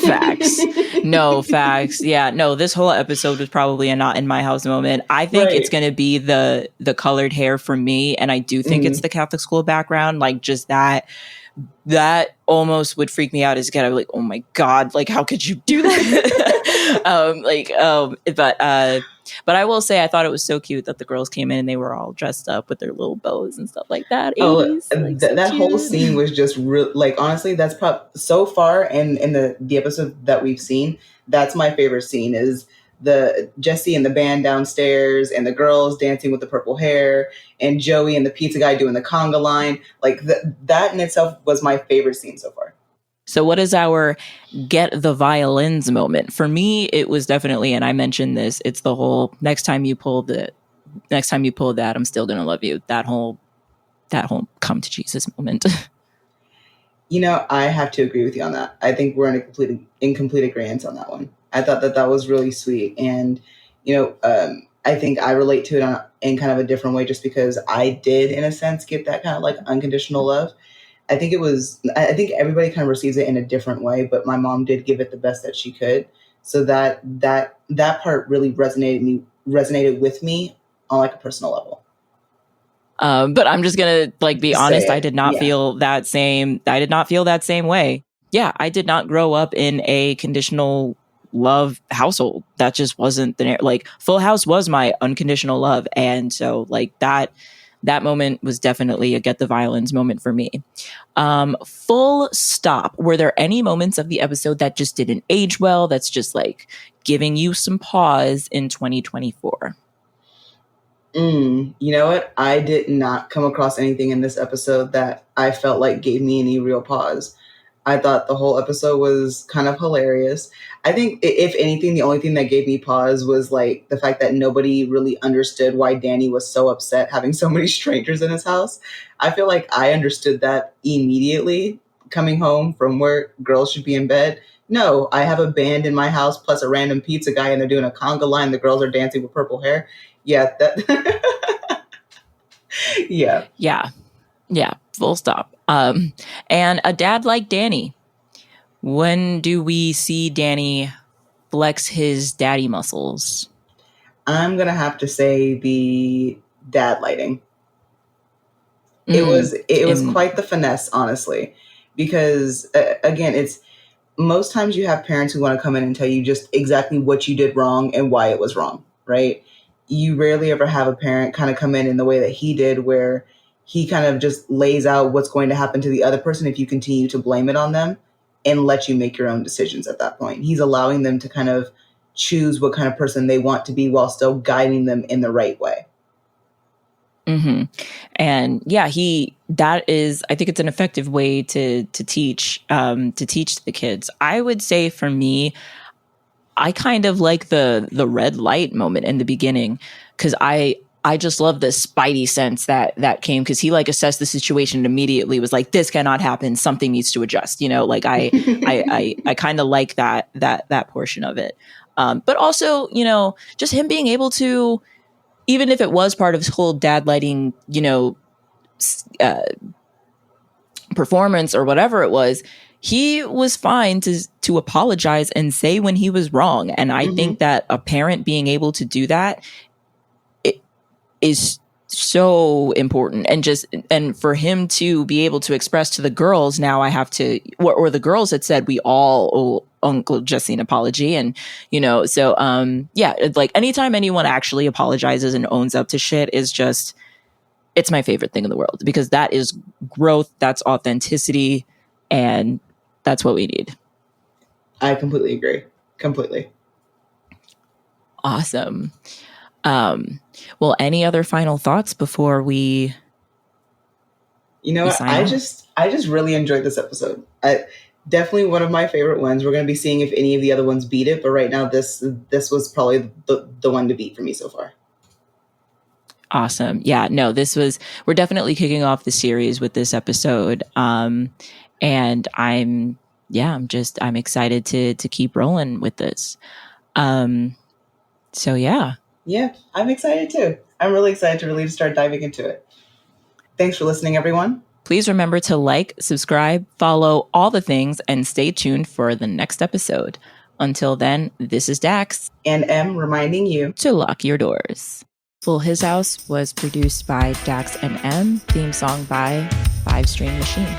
facts. No, facts. Yeah, no, this whole episode was probably a not in my house moment. I think it's going to be the colored hair for me. And I do think it's the Catholic school background. Like just that almost would freak me out as a kid. I'd be like, oh my God, like, how could you do that? But I will say I thought it was so cute that the girls came in and they were all dressed up with their little bows and stuff like that. 80s, that whole scene was just real. Like, honestly, that's so far in the episode that we've seen, that's my favorite scene is the Jesse and the band downstairs and the girls dancing with the purple hair and Joey and the pizza guy doing the conga line. Like that in itself was my favorite scene so far. So what is our get the violins moment? For me, it was definitely, and I mentioned this, it's the whole next time you pull that, I'm still going to love you. That whole come to Jesus moment. I have to agree with you on that. I think we're in complete agreement on that one. I thought that was really sweet. And, I I think I relate to it in kind of a different way, just because I did, in a sense, get that kind of like unconditional love. I think everybody kind of receives it in a different way, but my mom did give it the best that she could. So that part really resonated with me on like a personal level. But I'm just gonna like be honest. I did not feel that same. I did not feel that same way. Yeah, I did not grow up in a conditional love household. That just wasn't the like. Full House was my unconditional love, and so like that moment was definitely a get the violins moment for me. Full stop. Were there any moments of the episode that just didn't age well? That's just like giving you some pause in 2024. You know what? I did not come across anything in this episode that I felt like gave me any real pause. I thought the whole episode was kind of hilarious. I think, if anything, the only thing that gave me pause was like the fact that nobody really understood why Danny was so upset having so many strangers in his house. I feel like I understood that immediately coming home from work. Girls should be in bed. No, I have a band in my house plus a random pizza guy, and they're doing a conga line. The girls are dancing with purple hair. Yeah, that. Yeah, full stop. And a dad like Danny. When do we see Danny flex his daddy muscles? I'm gonna have to say the dad lighting. It was quite the finesse, honestly, because again, it's most times you have parents who want to come in and tell you just exactly what you did wrong and why it was wrong, right? You rarely ever have a parent kind of come in the way that he did, where he kind of just lays out what's going to happen to the other person if you continue to blame it on them, and let you make your own decisions at that point. He's allowing them to kind of choose what kind of person they want to be while still guiding them in the right way. Mm-hmm. And yeah, that is, I think it's an effective way to teach the kids. I would say for me, I kind of like the red light moment in the beginning, because I just love the spidey sense that came, because he like assessed the situation and immediately was like, this cannot happen, something needs to adjust, like I kind of like that portion of it. But also, just him being able to, even if it was part of his whole dad lighting, performance or whatever it was, he was fine to apologize and say when he was wrong. And I think that a parent being able to do that is so important. And for him to be able to express to the girls, now I have to, or the girls had said, we all owe Uncle Jesse an apology. And, like anytime anyone actually apologizes and owns up to shit is just, it's my favorite thing in the world, because that is growth, that's authenticity, and that's what we need. I completely agree. Completely. Awesome. Well, any other final thoughts before we? I just really enjoyed this episode. Definitely one of my favorite ones. We're going to be seeing if any of the other ones beat it, but right now this was probably the one to beat for me so far. Awesome. Yeah, no, we're definitely kicking off the series with this episode. And I'm excited to keep rolling with this. So yeah. Yeah, I'm excited too. I'm really excited to really start diving into it. Thanks for listening, everyone. Please remember to like, subscribe, follow, all the things, and stay tuned for the next episode. Until then, this is Dax. And M reminding you to lock your doors. Full His House was produced by Dax and M. Theme song by 5 String Machine.